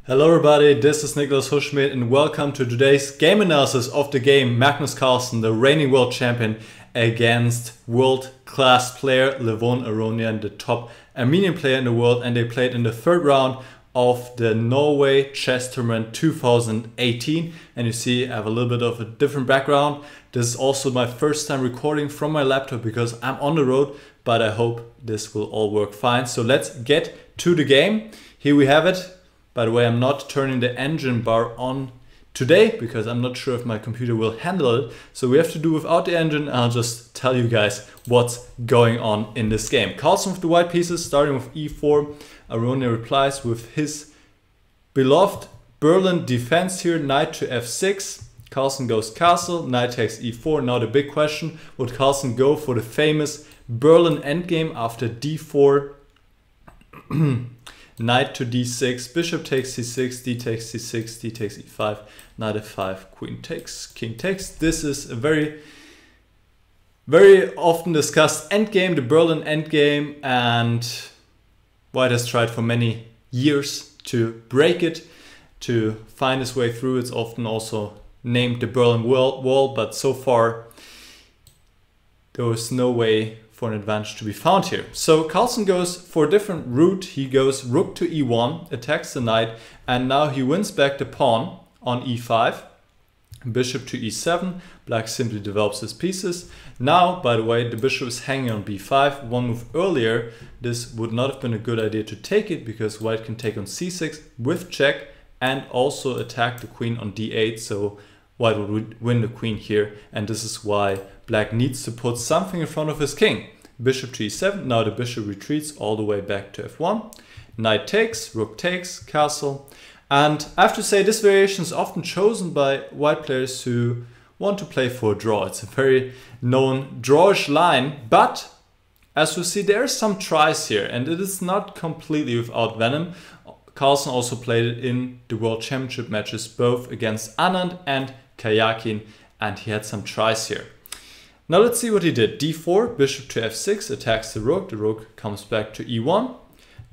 Hello everybody, this is Niklas Huschmidt and welcome to today's game analysis of the game Magnus Carlsen, the reigning world champion, against world-class player Levon Aronian, the top Armenian player in the world, and they played in the third round of the Norway Chess Tournament 2018. And you see I have a little bit of a different background. This is also my first time recording from my laptop because I'm on the road, but I hope this will all work fine. So let's get to the game. Here we have it. By the way, I'm not turning the engine bar on today because I'm not sure if my computer will handle it. So we have to do without the engine, and I'll just tell you guys what's going on in this game. Carlsen with the white pieces, starting with e4. Aronian replies with his beloved Berlin defense here, knight to f6. Carlsen goes castle, knight takes e4. Now the big question, would Carlsen go for the famous Berlin endgame after d4? Knight to d6, bishop takes c6, d takes c6, d takes e5, knight f5, queen takes, king takes. This is a very often discussed endgame, the Berlin endgame, and White has tried for many years to break it, to find his way through. It's often also named the Berlin Wall, but so far there was no way for an advantage to be found here. So Carlsen goes for a different route. He goes rook to e1, attacks the knight, and now he wins back the pawn on e5, bishop to e7. Black simply develops his pieces. Now, by the way, the bishop is hanging on b5. One move earlier, this would not have been a good idea to take it because White can take on c6 with check and also attack the queen on d8. So White would win the queen here, and this is why Black needs to put something in front of his king. Bishop to e7, now the bishop retreats all the way back to f1. Knight takes, rook takes, castle. And I have to say this variation is often chosen by White players who want to play for a draw. It's a very known drawish line, but as we see there are some tries here, and it is not completely without venom. Carlsen also played it in the World Championship matches, both against Anand and Karjakin, and he had some tries here. Now let's see what he did. d4, bishop to f6, attacks the rook comes back to e1.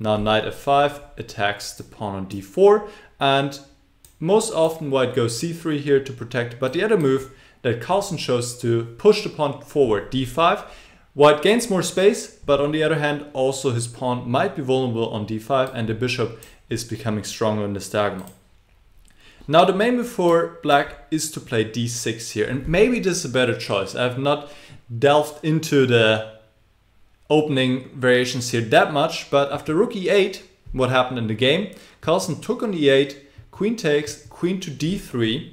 Now knight f5, attacks the pawn on d4, and most often White goes c3 here to protect, but the other move that Carlsen chose to push the pawn forward, d5. White gains more space, but on the other hand also his pawn might be vulnerable on d5 and the bishop is becoming stronger in this diagonal. Now the main move for Black is to play d6 here, and maybe this is a better choice. I have not delved into the opening variations here that much, but after rook e8, what happened in the game? Carlsen took on e8, queen takes, queen to d3,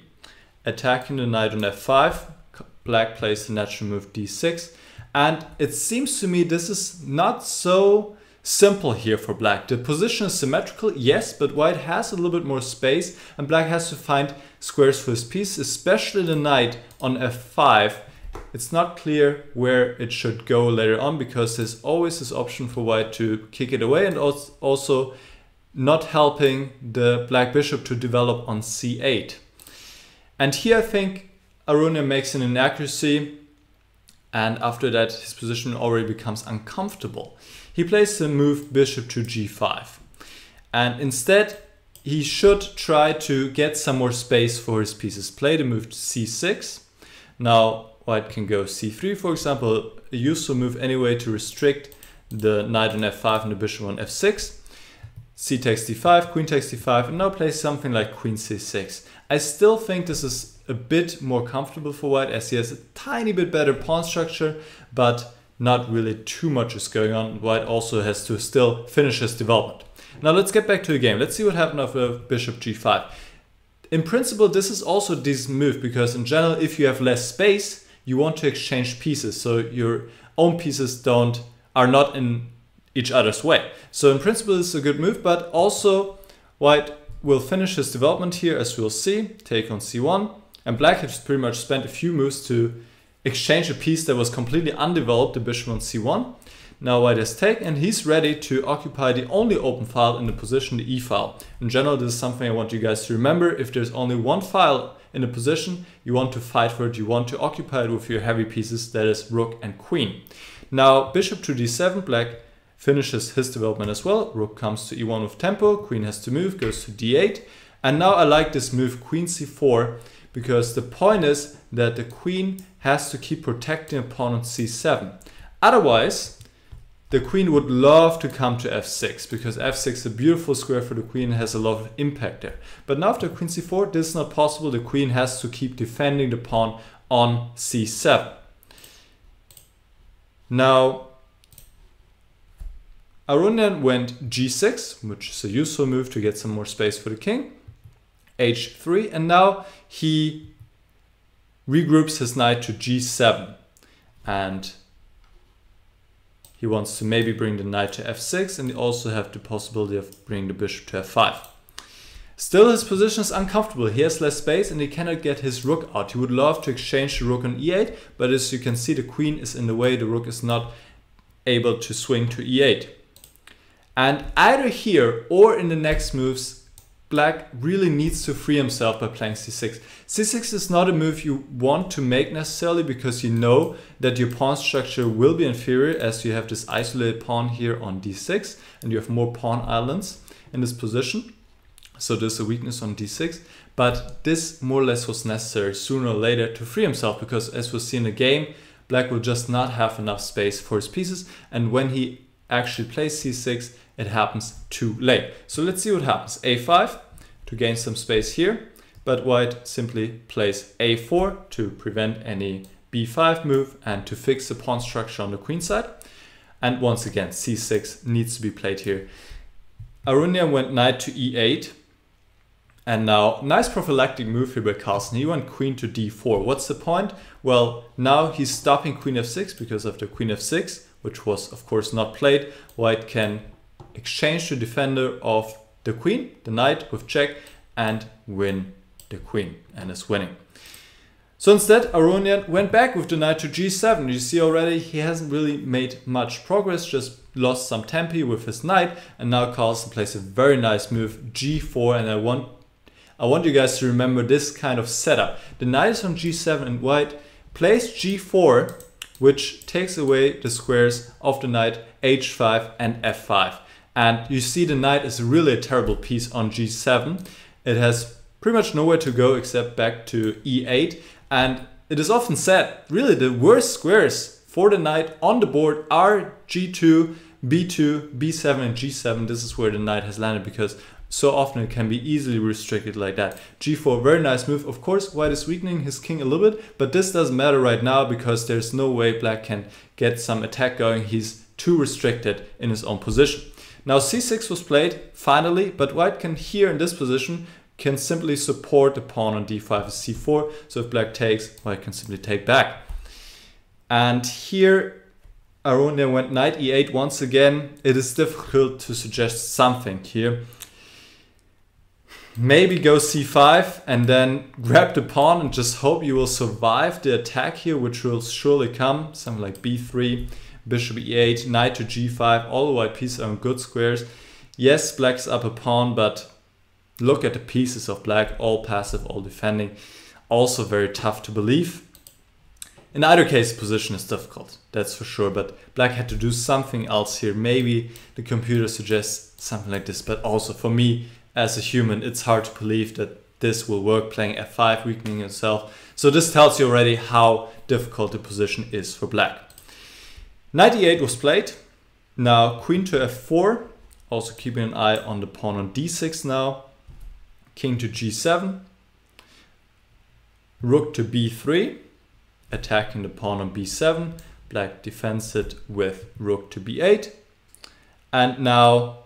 attacking the knight on f5. Black plays the natural move d6, and it seems to me this is not so simple here for Black. The position is symmetrical, yes, but White has a little bit more space and Black has to find squares for his piece, especially the knight on f5. It's not clear where it should go later on because there's always this option for White to kick it away, and also not helping the Black bishop to develop on c8. And here I think Aronian makes an inaccuracy, and after that his position already becomes uncomfortable. He plays the move bishop to g5, and instead he should try to get some more space for his pieces. Play the move to c6. Now White can go c3, for example, a useful move anyway to restrict the knight on f5 and the bishop on f6. C takes d5, queen takes d5, and now plays something like queen c6. I still think this is a bit more comfortable for White as he has a tiny bit better pawn structure, but not really too much is going on. White also has to still finish his development. Now let's get back to the game. Let's see what happened after bishop g5. In principle, this is also a decent move because in general, if you have less space, you want to exchange pieces so your own pieces are not in each other's way. So in principle, this is a good move, but also White will finish his development here, as we'll see. Take on c1, and Black has pretty much spent a few moves to exchange a piece that was completely undeveloped, the bishop on c1. Now White has taken, and he's ready to occupy the only open file in the position, the e file. In general, this is something I want you guys to remember. If there's only one file in a position, you want to fight for it, you want to occupy it with your heavy pieces, that is rook and queen. Now bishop to d7, Black finishes his development as well. Rook comes to e1 with tempo, queen has to move, goes to d8. And now I like this move, queen c4, because the point is that the queen has to keep protecting the pawn on c7. Otherwise, the queen would love to come to f6, because f6 is a beautiful square for the queen and has a lot of impact there. But now after queen c4, this is not possible. The queen has to keep defending the pawn on c7. Now, Aronian went g6, which is a useful move to get some more space for the king. h3, and now he regroups his knight to g7, and he wants to maybe bring the knight to f6, and he also have the possibility of bringing the bishop to f5. Still, his position is uncomfortable. He has less space and he cannot get his rook out. He would love to exchange the rook on e8, but as you can see, the queen is in the way. The rook is not able to swing to e8. And either here or in the next moves, Black really needs to free himself by playing c6. c6 is not a move you want to make necessarily, because you know that your pawn structure will be inferior, as you have this isolated pawn here on d6 and you have more pawn islands in this position. So there's a weakness on d6, but this more or less was necessary sooner or later to free himself, because as we'll see in the game, Black will just not have enough space for his pieces, and when he actually plays c6, it happens too late. So let's see what happens. a5 to gain some space here, but White simply plays a4 to prevent any b5 move and to fix the pawn structure on the queen side. And once again, c6 needs to be played here. Aronian went knight to e8. And now, nice prophylactic move here by Carlsen. He went queen to d4. What's the point? Well, now he's stopping queen f6 because of the queen f6, which was of course not played. White can exchange the defender of the queen, the knight, with check, and win the queen, and is winning. So instead, Aronian went back with the knight to g7. You see already he hasn't really made much progress, just lost some tempi with his knight, and now Carlsen plays a very nice move, g4, and I want you guys to remember this kind of setup. The knight is on g7 and White plays g4, which takes away the squares of the knight, h5 and f5. And you see the knight is really a terrible piece on g7. It has pretty much nowhere to go except back to e8. And it is often said, really the worst squares for the knight on the board are g2, b2, b7 and g7. This is where the knight has landed, because so often it can be easily restricted like that. g4, very nice move. Of course, White is weakening his king a little bit, but this doesn't matter right now because there's no way Black can get some attack going. He's too restricted in his own position. Now c6 was played finally, but White can here in this position can simply support the pawn on d5 with c4. So if Black takes, White can simply take back. And here Aronian went knight e8 once again. It is difficult to suggest something here. Maybe go c5 and then grab the pawn and just hope you will survive the attack here, which will surely come. Something like b3, bishop e8, knight to g5. All the white pieces are in good squares. Yes, Black's up a pawn, but look at the pieces of Black, all passive, all defending. Also very tough to believe. In either case, position is difficult, that's for sure, but Black had to do something else here. Maybe the computer suggests something like this, but also for me, as a human, it's hard to believe that this will work, playing f5, weakening yourself. So this tells you already how difficult the position is for Black. Knight e8 was played. Now queen to f4, also keeping an eye on the pawn on d6 now. King to g7. Rook to b3, attacking the pawn on b7. Black defends it with rook to b8. And now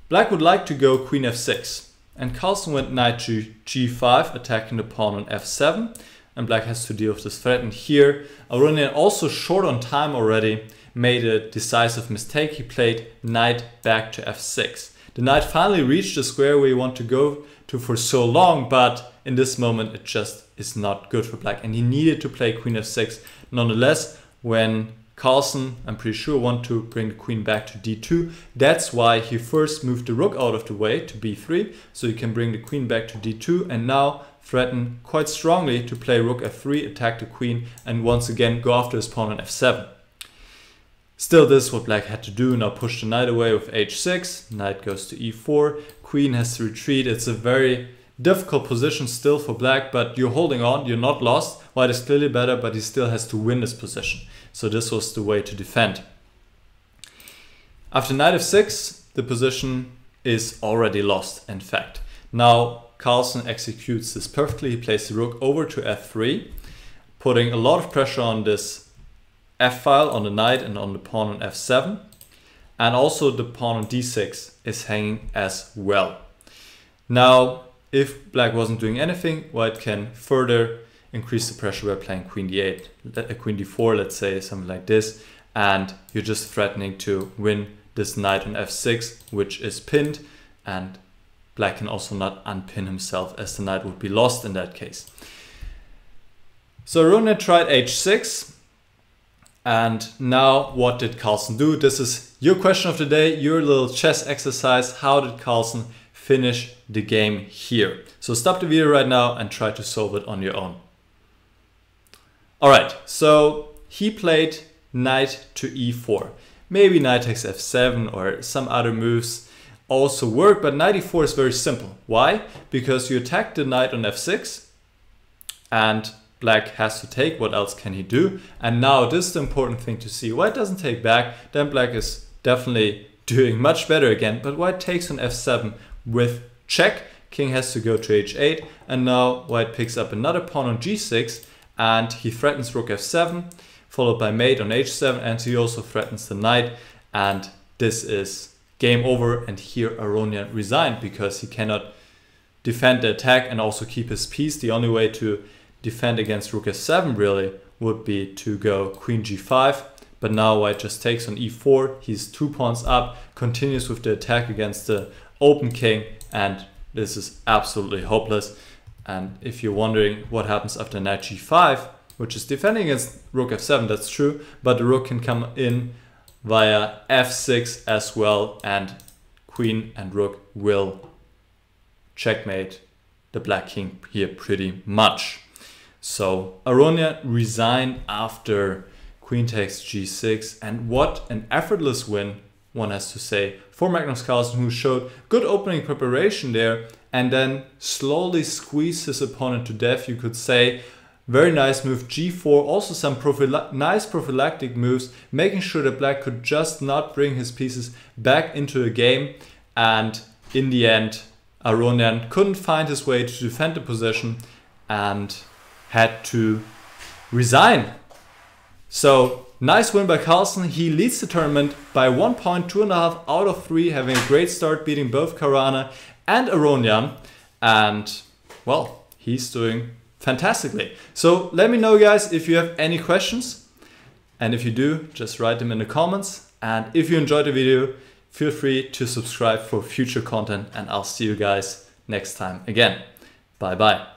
Black would like to go queen f6, and Carlsen went knight to g5, attacking the pawn on f7, and Black has to deal with this threat. And here, Aronian, also short on time already, made a decisive mistake. He played knight back to f6. The knight finally reached the square where you want to go to for so long, but in this moment it just is not good for Black, and he needed to play queen f6. Nonetheless, when Carlsen, I'm pretty sure, want to bring the queen back to d2. That's why he first moved the rook out of the way to b3, so he can bring the queen back to d2, and now threaten quite strongly to play rook f3, attack the queen, and once again go after his pawn on f7. Still, this is what black had to do. Now push the knight away with h6. Knight goes to e4. Queen has to retreat. It's a very difficult position still for black, but you're holding on. You're not lost. White is clearly better, but he still has to win this position. So this was the way to defend. After knight f6, the position is already lost, in fact. Now Carlsen executes this perfectly. He plays the rook over to f3, putting a lot of pressure on this f-file, on the knight and on the pawn on f7. And also the pawn on d6 is hanging as well. Now, if black wasn't doing anything, white can further increase the pressure by playing queen d8, queen d4, let's say, something like this. And you're just threatening to win this knight on f6, which is pinned. And black can also not unpin himself, as the knight would be lost in that case. So Aronian tried h6. And now what did Carlsen do? This is your question of the day, your little chess exercise. How did Carlsen finish the game here? So stop the video right now and try to solve it on your own. All right, so he played knight to e4. Maybe knight takes f7 or some other moves also work, but knight e4 is very simple. Why? Because you attack the knight on f6 and black has to take. What else can he do? And now this is the important thing to see. White doesn't take back, then black is definitely doing much better again, but white takes on f7 with check. King has to go to h8, and now white picks up another pawn on g6, and he threatens rook f7, followed by mate on h7, and he also threatens the knight, and this is game over. And here Aronian resigned because he cannot defend the attack and also keep his piece. The only way to defend against rook f7 really would be to go queen g5, but now white just takes on e4. He's 2 pawns up, continues with the attack against the open king, and this is absolutely hopeless. And if you're wondering what happens after knight g5, which is defending against rook f7, that's true, but the rook can come in via f6 as well, and queen and rook will checkmate the black king here pretty much. So Aronian resigned after queen takes g6, and what an effortless win, one has to say, for Magnus Carlsen, who showed good opening preparation there and then slowly squeezed his opponent to death, you could say. Very nice move, g4, also some nice prophylactic moves, making sure that black could just not bring his pieces back into the game. And in the end, Aronian couldn't find his way to defend the position and had to resign. So nice win by Carlsen. He leads the tournament by 1 point, 2.5 out of 3, having a great start, beating both Caruana and Aronian. And well, he's doing fantastically. So let me know, guys, if you have any questions. And if you do, just write them in the comments. And if you enjoyed the video, feel free to subscribe for future content. And I'll see you guys next time again. Bye bye.